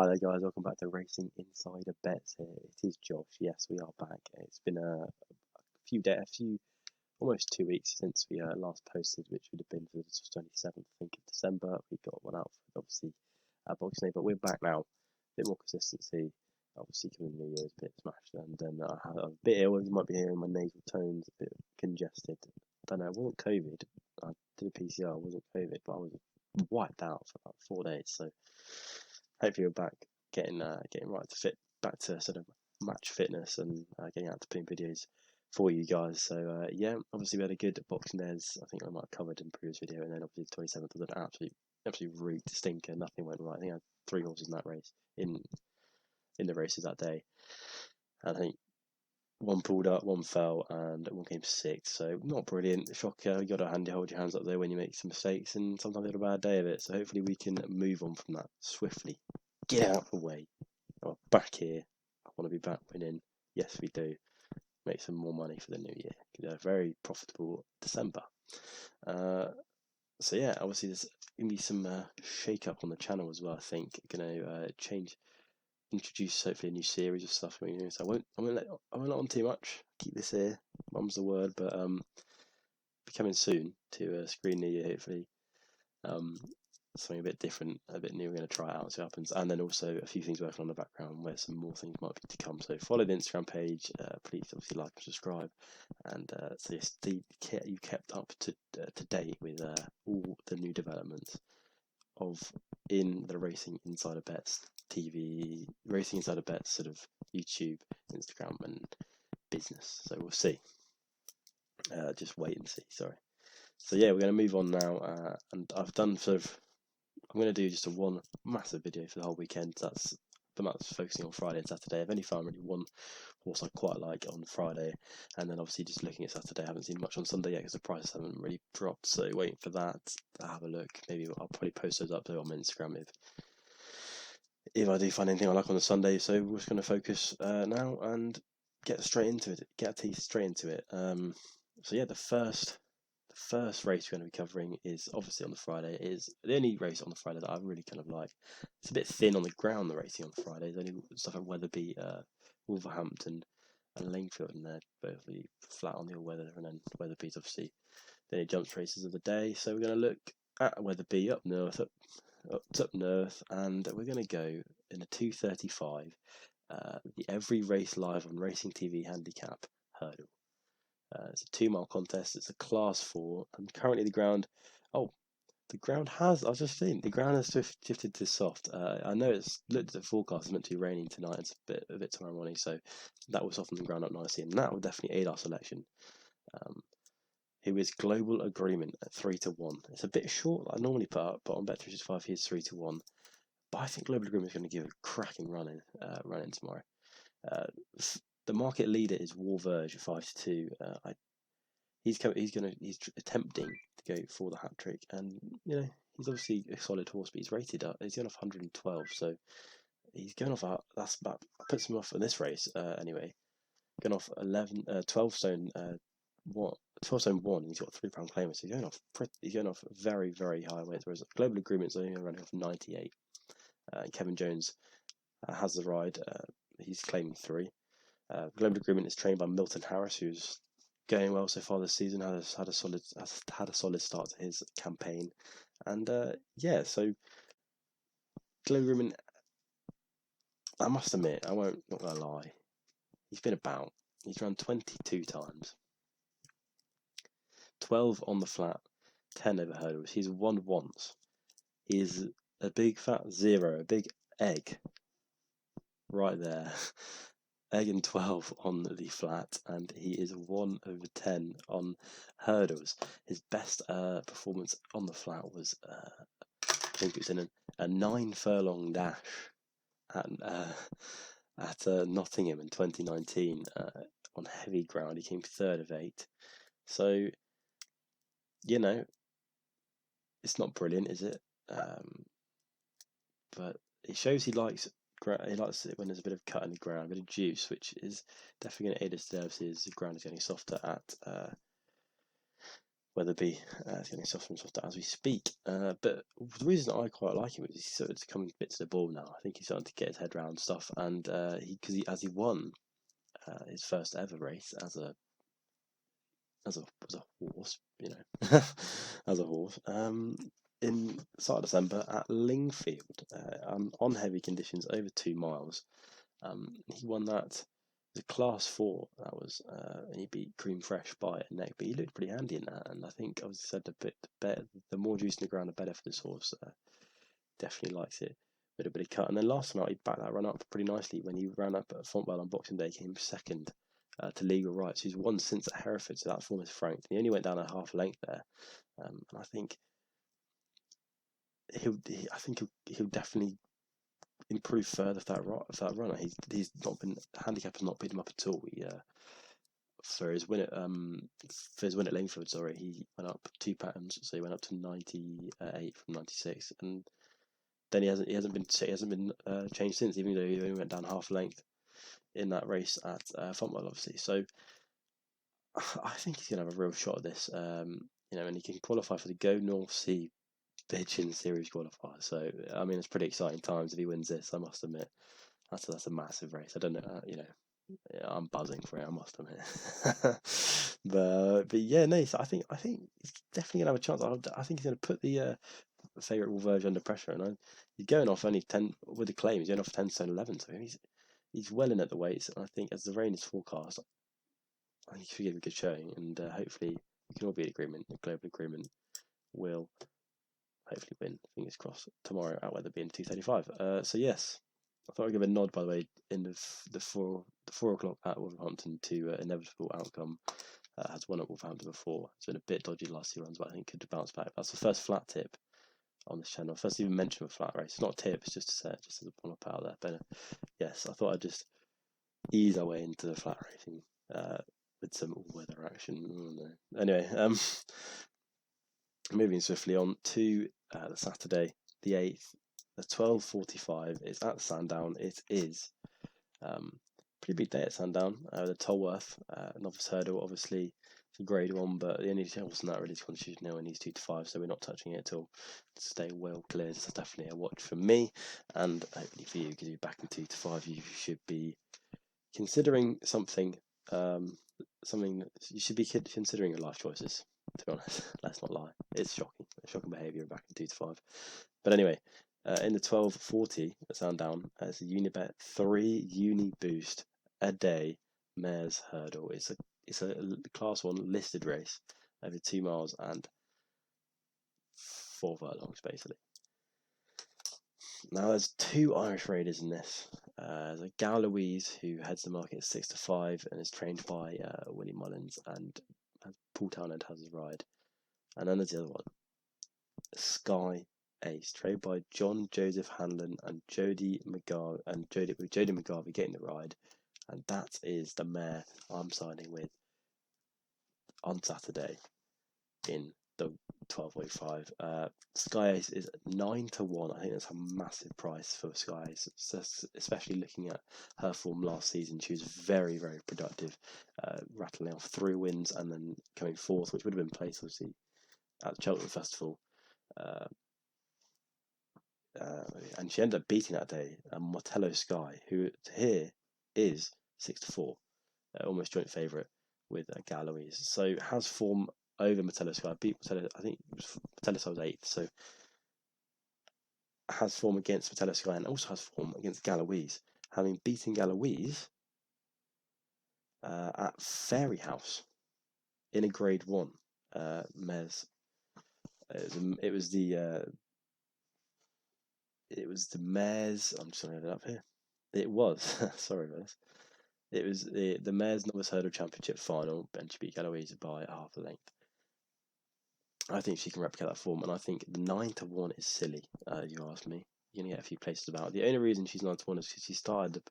there guys, welcome back to Racing Insider Bets here. It is Josh. Yes, we are back. It's been a almost 2 weeks since we last posted, which would have been for the 27th, I think, of December. We got one out for obviously Boxing Day, but we're back now. A bit more consistency. Obviously, coming New Year's, a bit smashed, and then I'm a bit ill. You might be hearing my nasal tones a bit congested. Don't know. It wasn't COVID. I did a PCR. It wasn't COVID, but I was wiped out for about 4 days. So hopefully we're back, getting right to fit, back to sort of match fitness and getting out to putting videos for you guys. So yeah, obviously we had a good Boxing Day, as I think I might have covered in the previous video, and then obviously the 27th was an absolute root stinker. Nothing went right. I think I had 3 horses in that race in the races that day, and I think one pulled up, one fell, and one came 6th. So not brilliant. Shocker. You got to hold your hands up there when you make some mistakes, and sometimes you have a bad day of it. So hopefully we can move on from that swiftly. Get out of the way. I'm back here. I want to be back winning. Yes, we do. Make some more money for the new year. A very profitable December. So yeah, obviously there's gonna be some shake up on the channel as well. I think gonna introduce hopefully a new series of stuff. So I won't let on too much. Keep this here. Mum's the word, but be coming soon to Screen New Year hopefully. Something a bit different, a bit new. We're going to try it out and see what happens, and then also a few things working on the background where some more things might be to come. So follow the Instagram page, please obviously like and subscribe, and so yes, you kept up to date with all the new developments in the Racing Insider Bets TV, Racing Insider Bets sort of YouTube, Instagram, and business. So we'll see. Just wait and see. Sorry. So yeah, we're going to move on now, and I've done I'm going to do just one massive video for the whole weekend. That's focusing on Friday and Saturday. I've only found really one horse I quite like on Friday, and then obviously just looking at Saturday. I haven't seen much on Sunday yet because the prices haven't really dropped. So waiting for that to have a look. Maybe I'll probably post those up there on my Instagram if I do find anything I like on the Sunday. So we're just going to focus now and get straight into it. Get our teeth straight into it. So yeah, the first race we're going to be covering is obviously on the Friday. It is the only race on the Friday that I really kind of like. It's a bit thin on the ground, the racing on Friday. There's only stuff at Wetherby, Wolverhampton, and Langfield, and they're both really flat on the all weather. And then Wetherby's obviously the only jumps races of the day. So we're going to look at Wetherby up north, and we're going to go in a 2:35. The every race live on Racing TV handicap hurdle. It's a 2-mile contest. It's a Class 4, and currently the ground has. I've just seen the ground has shifted to soft. I know it's looked at the forecast. It's meant to be raining tonight. It's a bit tomorrow morning, so that will soften the ground up nicely, and that will definitely aid our selection. Who is Global Agreement at 3-1? It's a bit short. I normally put up, but on Bet365 he's 3-1. But I think Global Agreement is going to give a cracking run in tomorrow. The market leader is War Verge at 5-2. He's attempting to go for the hat trick, and he's obviously a solid horse, but he's rated up. He's going off 112, so he's going off. That's about puts him off in this race anyway. Going off 12 stone 12 stone 1. He's got a £3 claimer, so he's going off very, very high weights. Whereas Global Agreement's only running off 98. Kevin Jones has the ride. He's claiming 3. Global Agreement is trained by Milton Harris, who's going well so far this season. Has had a solid start to his campaign, and yeah. So Global Agreement, I must admit, not gonna lie, he's been about. He's run 22 times, 12 on the flat, 10 over hurdles. He's won once. He's a big fat 0, a big egg, right there. Egg and 12 on the flat, and he is 1 over 10 on hurdles. His best performance on the flat was, I think it was in a 9 furlong dash at Nottingham in 2019 on heavy ground. He came 3rd of 8. So, it's not brilliant, is it? But it shows he likes it when there's a bit of cut in the ground, a bit of juice, which is definitely going to aid us today. Obviously, as the ground is getting softer at Wetherby is getting softer and softer as we speak. But the reason I quite like him is he's sort of coming a bit to the ball now. I think he's starting to get his head around stuff, and he won his first ever race as a horse, as a horse. In start of December at Lingfield, on heavy conditions over 2 miles. He won that. The class 4 that was, and he beat Cream Fresh by a neck, but he looked pretty handy in that. And I think, as I said, the more juice in the ground, the better for this horse. Definitely likes it with a bit of cut. And then last night he backed that run up pretty nicely when he ran up at Fontwell on Boxing Day, came second to Legal Rights, who's won since at Hereford, so that form is franked. He only went down a half length there, and I think he'll definitely improve further for that runner. He's not been handicap has not beat him up at all. For his win at Langford, sorry, he went up 2 pounds, so he went up to 98 from 96, and then he hasn't been changed since, even though he only went down half length in that race at Fontwell, obviously. So I think he's gonna have a real shot at this, and he can qualify for the Go North Sea Pigeon Series qualifier. So I mean, it's pretty exciting times if he wins this. I must admit, that's a massive race. I don't know, I'm buzzing for it. I must admit, but yeah, no. So I think he's definitely gonna have a chance. I think he's gonna put the favourite Will Verge under pressure, and he's going off only 10 with the claim. He's going off 10 stone 11, so he's well in at the weights. And I think as the rain is forecast, I think he should give a good showing, and hopefully we can all be in agreement. The global agreement will hopefully win. Fingers crossed tomorrow at Wetherby in 2:35. So yes, I thought I'd give a nod, by the way, in the 4 o'clock at Wolverhampton to Inevitable Outcome. Has won at Wolverhampton before. It's been a bit dodgy the last 2 runs, but I think could bounce back. That's the first flat tip on this channel. First even mention of a flat race. It's not a tip, it's just a set, just as a one up out there. But yes, I thought I'd just ease our way into the flat racing with some all-weather action. Oh, no. Anyway, moving swiftly on to the Saturday, the 8th, the 12:45 is at Sandown. It is pretty big day at Sandown. The Tolworth novice hurdle, obviously it's a grade 1, but the only chance in that really is Constitution Hill, and he's 2 to 5, so we're not touching it at all. Stay well clear. It's definitely a watch for me, and hopefully for you, because you're back in 2 to 5, you should be considering something. Something that you should be considering your life choices. To be honest, let's not lie. It's shocking behaviour back in 2 to 5. But anyway, in the 12:40 at Sandown, it's a Unibet 3 Uni Boost a day mares hurdle. It's a class 1 listed race over 2 miles and 4 furlongs basically. Now there's 2 Irish raiders in this. There's a Galoise who heads the market at 6 to 5 and is trained by Willie Mullins, and Paul Townend has his ride. And then there's the other one, Skyace, trained by John Joseph Hanlon and Jody McGarvey getting the ride. And that is the mare I'm signing with on Saturday in the 12:45. Skyace is 9 to 1. I think that's a massive price for Skyace, especially looking at her form last season. She was very, very productive, rattling off 3 wins and then coming 4th, which would have been placed obviously at the Cheltenham Festival. And she ended up beating that day Martello Sky, who here is 6 to 4, almost joint favourite with Galoise. So has form over Martello Sky. Beat Martello, I think Martello Sky was 8th, so has form against Martello Sky and also has form against Galoise, having beaten Galoise at Fairy House in a grade 1 mares. It was the mares. I'm just going to get it up here. It was sorry for this. It was the mares novice hurdle championship final, and she beat Galoise by half a length. I think she can replicate that form, and I think the 9 to 1 is silly. You ask me. You're gonna get a few places about. The only reason she's 9 to 1 is because she started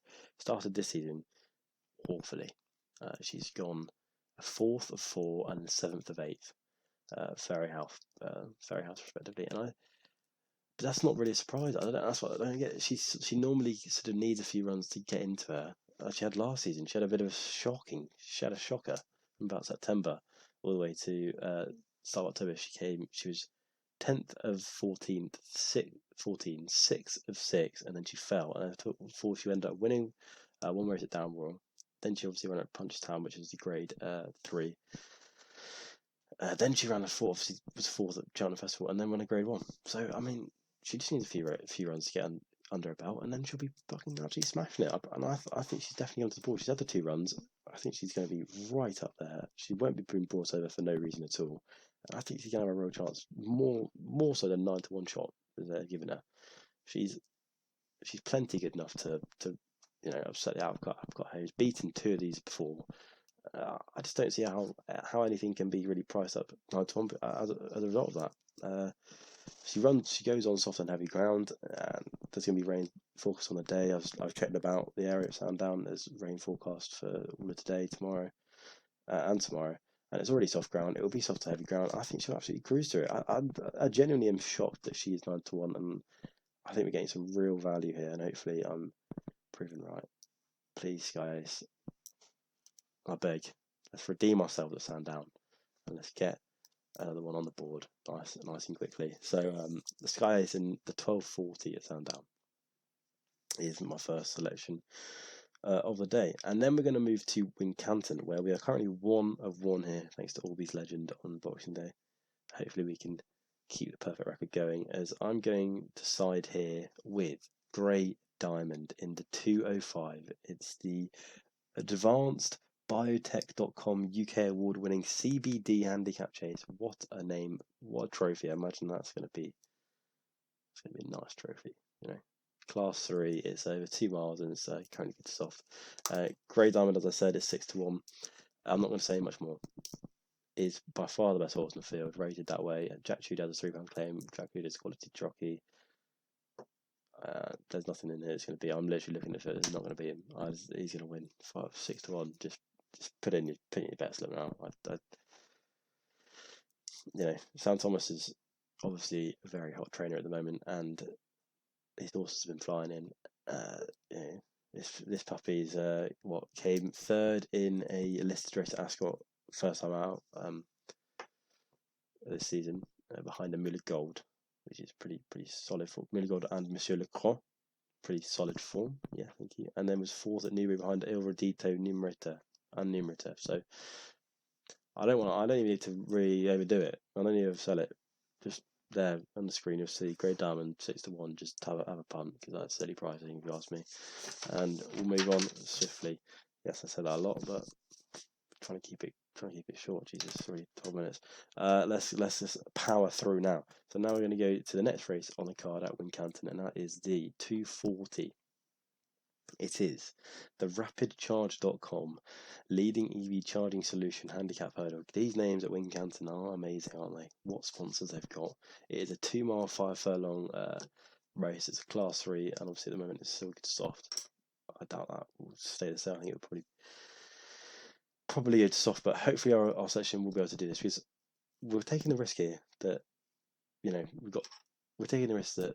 this season awfully. She's gone a 4th of 4 and 7th of 8th. Fairy House respectively, but that's not really a surprise. That's what I don't get. She normally sort of needs a few runs to get into her. She had last season. She had a bit of a shocker from about September all the way to start of October, she was 10th of 14, 6th of 6, and then she fell. And before she ended up winning one race at Down Royal. Then she obviously ran at Punchestown, which is the grade 3. Then she ran obviously was 4th at Cheltenham Festival, and then won a grade 1. So, I mean, she just needs a few runs to get under her belt, and then she'll be fucking absolutely smashing it up. And I think she's definitely on to the board. She's had the 2 runs. I think she's going to be right up there. She won't be being brought over for no reason at all. And I think she's going to have a real chance, more so than 9-1 shot that they're giving her. She's plenty good enough to upset the outcome. I've got her. She's beaten 2 of these before. I just don't see how anything can be really priced up 9-1 as a result of that. She goes on soft and heavy ground, and there's going to be rain forecast on the day. I've checked about the area of Sandown. There's rain forecast for all of today, tomorrow, and tomorrow, and it's already soft ground. It will be soft to heavy ground. I think she'll absolutely cruise through it. I genuinely am shocked that she is 9-1, and I think we're getting some real value here, and hopefully I'm proven right. Please, Skyace, I beg, let's redeem ourselves at Sandown, and let's get another one on the board, nice and quickly. So the Skyace in the 1240 at Sandown is my first selection of the day, and then we're going to move to Wincanton, where we are currently 1 of 1 here, thanks to Orby's Legend on Boxing Day. Hopefully we can keep the perfect record going, as I'm going to side here with Grey Diamond in the 205. It's the Advanced Biotech.com UK award-winning CBD handicap chase. What a name! What a trophy! I imagine that's going to be. It's going to be a nice trophy. Class 3. It's over 2 miles and it's currently good soft. Grey Diamond, as I said, is 6-1. I'm not going to say much more. Is by far the best horse in the field, rated that way. Jack Jude has a £3 claim. Jack Jude is a quality jockey. There's nothing in here. It's going to be. I'm literally looking at it. It's not going to be him. He's going to win 6-1. Just put in your bets now. Sam Thomas is obviously a very hot trainer at the moment, and his horses have been flying in. This puppy's came 3rd in a listed race at Ascot first time out this season, behind a Muller Gold, which is pretty solid for Muller Gold, and Monsieur Le Croix, pretty solid form. Yeah, thank you. And then was 4th at Newbury behind Il Redito, Numerator. So I don't even need to really overdo it. I don't need to sell it. Just there on the screen, you'll see Grey Diamond 6-1. Just have a punt, because that's silly pricing if you ask me. And we'll move on swiftly. Yes, I said that a lot, but trying to keep it short. Jesus, already 12 minutes. Let's just power through now. So now we're going to go to the next race on the card at Wincanton, and that is the 240. It is the RapidCharge.com leading EV charging solution handicap hurdle. These names at Wincanton are amazing, aren't they? What sponsors they've got. It is a 2 mile 5 furlong race. It's a class 3, and obviously at the moment it's still good soft. I doubt that will stay the same. I think it will probably go to soft, but hopefully our section will be able to do this, because we're taking the risk here that we're taking the risk that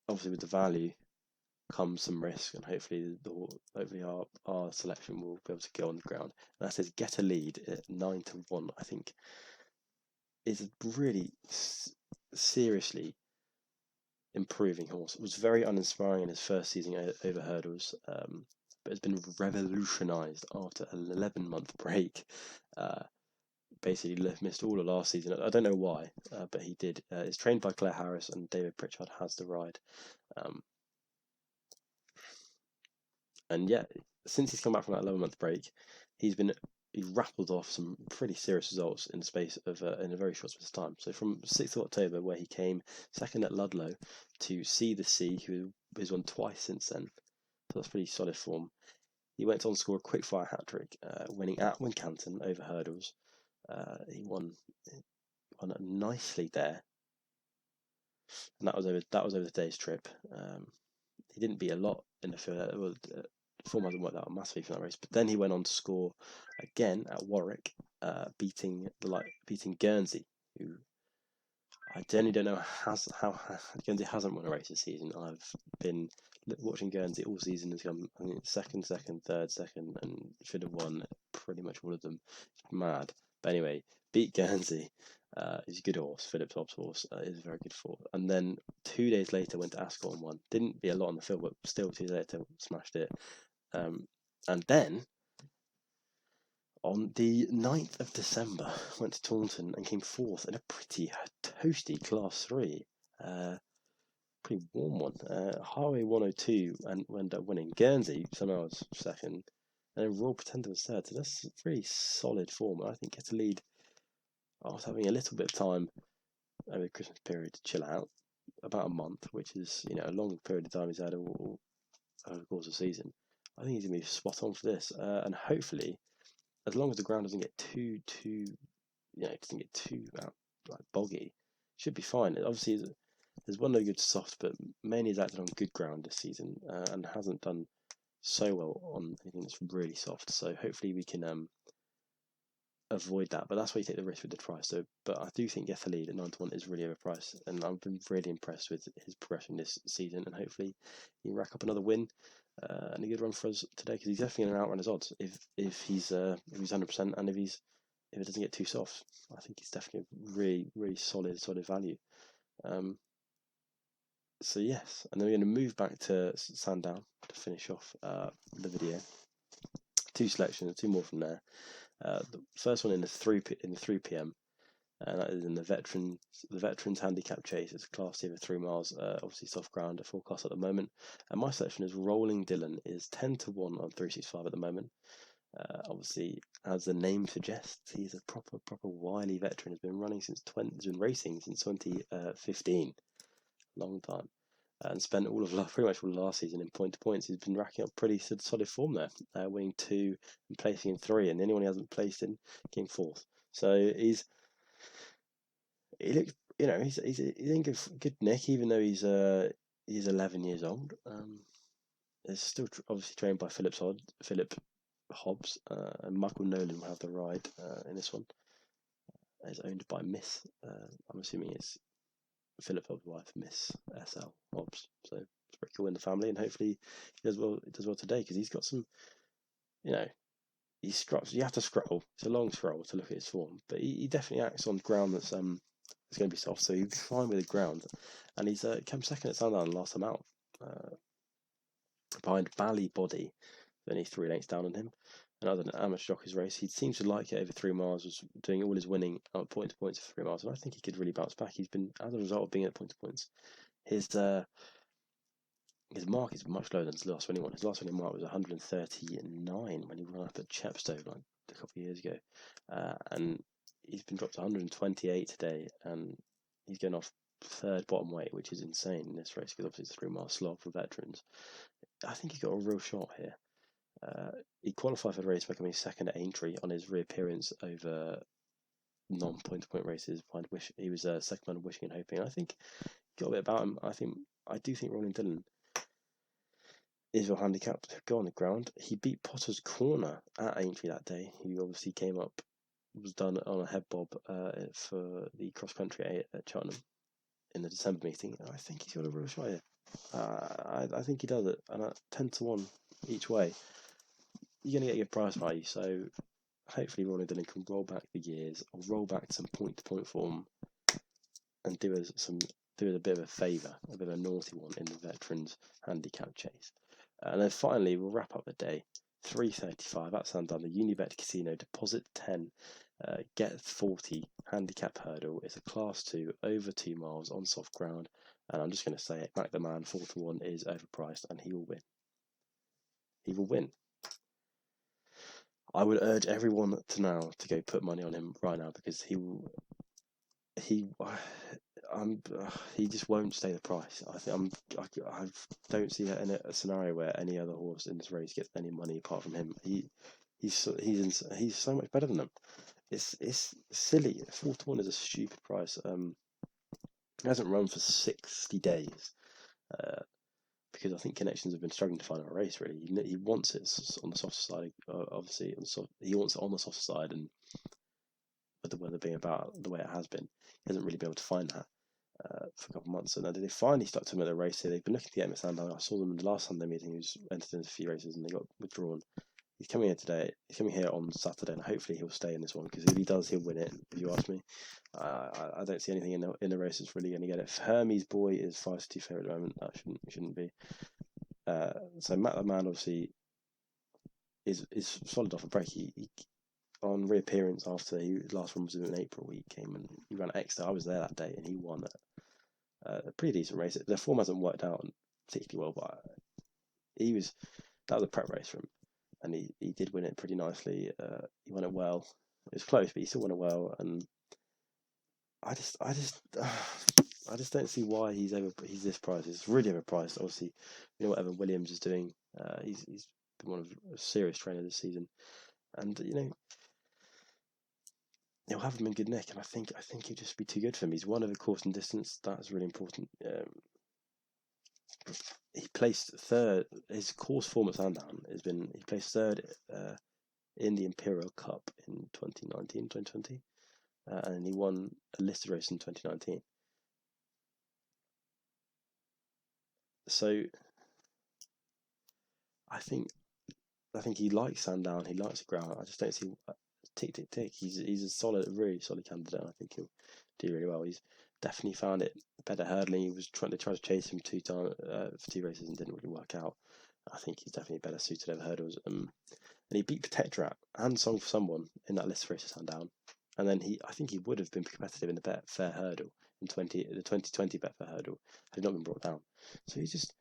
obviously with the value comes some risk, and hopefully our selection will be able to go on the ground. And that says Getalead at 9-1. I think is a really seriously improving horse. It was very uninspiring in his first season over hurdles, but has been revolutionised after an 11-month break. Basically missed all of last season. I don't know why, but he did. It's trained by Claire Harris, and David Pritchard has the ride. And yeah, since he's come back from that 11-month break, he rattled off some pretty serious results in the space of in a very short space of time. So from 6th of October, where he came 2nd at Ludlow, to See the Sea, who has won twice since then. So that's pretty solid form. He went on to score a quick-fire hat-trick, winning at Wincanton over hurdles. He won nicely there, and that was over the day's trip. He didn't beat a lot in the field. Form hasn't worked out massively for that race, but then he went on to score again at Warwick, beating Guernsey, who I generally don't know how Guernsey hasn't won a race this season. I've been watching Guernsey all season. Has come, second, third, second, and should have won pretty much all of them. It's mad. But anyway, beat Guernsey. He's a good horse. Phillips Hobbs' horse is a very good form. And then 2 days later went to Ascot and won. Didn't be a lot on the field, but still 2 days later smashed it. And then on the 9th of December, went to Taunton and came fourth in a pretty toasty Class 3. Pretty warm one. Highway 102 and ended up winning. Guernsey somehow was second. And then Royal Pretender was third. So that's a pretty solid form. I think Getalead, after having a little bit of time over the Christmas period to chill out, about a month, which is a long period of time he's had over the course of the season. I think he's gonna be spot on for this, and hopefully, as long as the ground doesn't get too like boggy, should be fine. Obviously, there's one no good soft, but mainly he's acted on good ground this season and hasn't done so well on anything that's really soft. So hopefully we can avoid that. But that's why you take the risk with the price. So, but I do think Getalead at 9-1 is really overpriced, and I've been really impressed with his progression this season. And hopefully he can rack up another win and a good run for us today, because he's definitely going to outrun his odds if he's 100% and if it doesn't get too soft. I think he's definitely really solid value. So yes, and then we're going to move back to Sandown to finish off the video. 2 selections, 2 more from there. The first one in the 3 p.m. and that is in the veterans handicap chase. It's a class 2 over 3 miles. Obviously soft ground, a forecast at the moment. And my selection is Rolling Dylan. Is 10-1 on 365 at the moment. Obviously, as the name suggests, he's a proper wily veteran. Has been racing since 2015. Long time, and spent pretty much all of last season in point to points. He's been racking up pretty solid form there, winning 2 and placing in 3, and the only one he hasn't placed in came 4th. So he looks, he's in good nick, even though he's 11 years old. He's still obviously trained by Philip Hobbs, and Michael Nolan will have the ride in this one. It's owned by Miss. I'm assuming it's Philip Hobbs' wife, Miss SL Hobbs. So it's pretty cool in the family, and hopefully he does well today, because he's got some, he scrolls. You have to scroll. It's a long scroll to look at his form, but he definitely acts on ground that's going to be soft, so he'll be fine with the ground. And he's come second at Sandown last time out, behind Bally Body, only 3 lengths down on him. And other than amateur jockey's race, he seems to like it over 3 miles. Was doing all his winning at point to points for 3 miles, and I think he could really bounce back. He's been, as a result of being at point to points, his mark is much lower than his last winning one. His last winning mark was 139 when he ran up at Chepstow like a couple of years ago, and he's been dropped to 128 today, and he's going off 3rd bottom weight, which is insane in this race, because obviously it's a 3 mile slog for veterans. I think he's got a real shot here. He qualified for the race by coming 2nd at Aintree on his reappearance over non-point to point races. He was 2nd man Wishing and Hoping. I think he got a bit about him. I do think Rolling Dylan is well handicapped to go on the ground. He beat Potter's Corner at Aintree that day, who obviously was done on a head bob for the cross country at Cheltenham in the December meeting. I think he's got a real shot here. I think he does it, and at 10-1 each way, you're going to get a good price value. So hopefully Rolling Dylan can roll back the gears, or roll back some point to point form, and do us a bit of a favour, a bit of a naughty one in the veterans handicap chase. And then finally we'll wrap up the day. 3:35 at Sandown, the Unibet Casino, deposit 10, get 40 handicap hurdle. It's a class 2 over 2 miles on soft ground, and I'm just going to say it, Mack The Man 4-1 is overpriced, and he will win. He will win. I would urge everyone to go put money on him right now, because he just won't stay the price. I don't see that in a scenario where any other horse in this race gets any money apart from him. He's so much better than them. It's silly. 4-1 is a stupid price. He hasn't run for 60 days. Because I think Connections have been struggling to find a race, really. He wants it on the soft side, obviously. He wants it on the soft side, and with the weather being about the way it has been, he hasn't really been able to find that for a couple of months. And they finally stuck to him at the race here. They've been looking to get him at Sandown. I saw them in the last Sunday meeting. He was entered in a few races, and they got withdrawn. He's coming here today. He's coming here on Saturday, and hopefully he'll stay in this one, because if he does, he'll win it. If you ask me, I don't see anything in the race that's really going to get it. Hermes Boy is 5-2 favourite at the moment. That shouldn't be. So Mack The Man obviously is solid off a break. He on reappearance after his last run was in April. He came and he ran Exeter. I was there that day, and he won a pretty decent race. The form hasn't worked out particularly well, but that was a prep race for him, and he did win it pretty nicely. He won it well. It was close, but he still won it well. And I just don't see why he's this priced. It's really overpriced. Obviously, you know what Evan Williams is doing. He's been one of a serious trainer this season, and he'll have him in good nick. And I think he'll just be too good for him. He's won over course and distance. That's really important. He placed third. His course form at Sandown he placed third in the Imperial Cup in 2019, 2020, and he won a listed race in 2019. So I think he likes Sandown. He likes the ground. I just don't see tick. He's a really solid candidate. I think he'll do really well. He's definitely found it better hurdling. He was trying to chase him for 2 races and didn't really work out. I think he's definitely better suited over hurdles. And he beat Protectorat and Song for Someone in that list race at Sandown. And then I think he would have been competitive in the Betfair hurdle in the 2020 Betfair hurdle had he not been brought down. So he's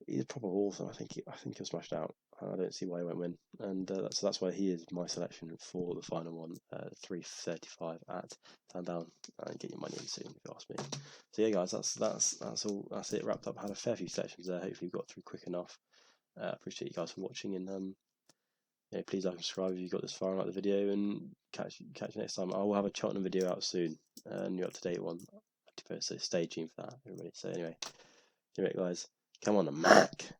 a proper horse, and I think he'll smash it out. I don't see why he won't win, and that's why he is my selection for the final one, 3:35 at Sandown. And get your money in soon, if you ask me. So yeah, guys, that's all. That's it. Wrapped up. I had a fair few selections there. Hopefully, we got through quick enough. Appreciate you guys for watching, and please like and subscribe if you got this far and like the video, and catch you next time. I will have a Cheltenham video out soon, a new up-to-date one. So stay tuned for that, everybody. So anyway, guys, come on, the Mack.